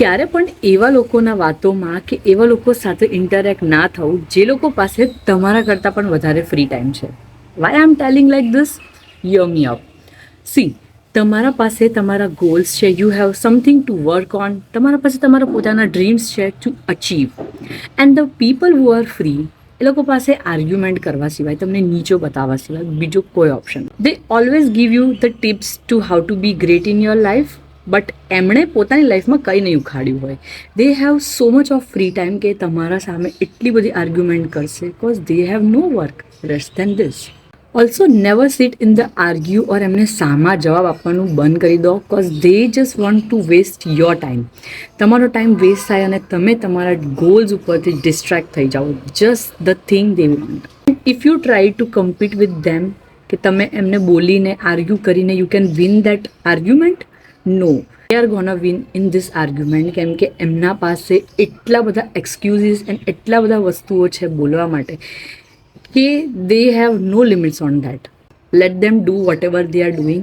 ક્યારે પણ એવા લોકોના વાતોમાં કે એવા લોકો સાથે ઇન્ટરેક્ટ ના થવું જે લોકો પાસે તમારા કરતાં પણ વધારે ફ્રી ટાઈમ છે. Why I am telling like this? Hear me out. See, તમારા પાસે તમારા ગોલ્સ છે, you have something to work on, તમારા પાસે તમારા પોતાના ડ્રીમ્સ છે to achieve. And the people who are free, એ લોકો પાસે આર્ગ્યુમેન્ટ કરવા સિવાય, તમને નીચો બતાવવા સિવાય બીજો કોઈ option. They always give you the tips to how to be great in your life, but એમણે પોતાની લાઈફમાં કંઈ નહીં ઉખાડ્યું હોય. They have so much of free time કે તમારા સામે એટલી બધી આર્ગ્યુમેન્ટ કરશે because they have no work rest than this. Also never sit in the argue or એમને સામા જવાબ આપવાનું બંધ કરી દો because they just want to waste your time. તમારો ટાઈમ વેસ્ટ થાય અને તમે તમારા ગોલ્સ ઉપરથી ડિસ્ટ્રેક્ટ થઈ જાઓ. Just the thing they want. If you try to compete with them, કે તમે એમને બોલીને આર્ગ્યુ કરીને you can win that argument, no, they are gonna win in this argument. કેમ કે એમના પાસે એટલા બધા એક્સક્યુઝીસ એન્ડ એટલા બધા વસ્તુઓ છે બોલવા માટે કે they have no limits on that. Let them do whatever they are doing.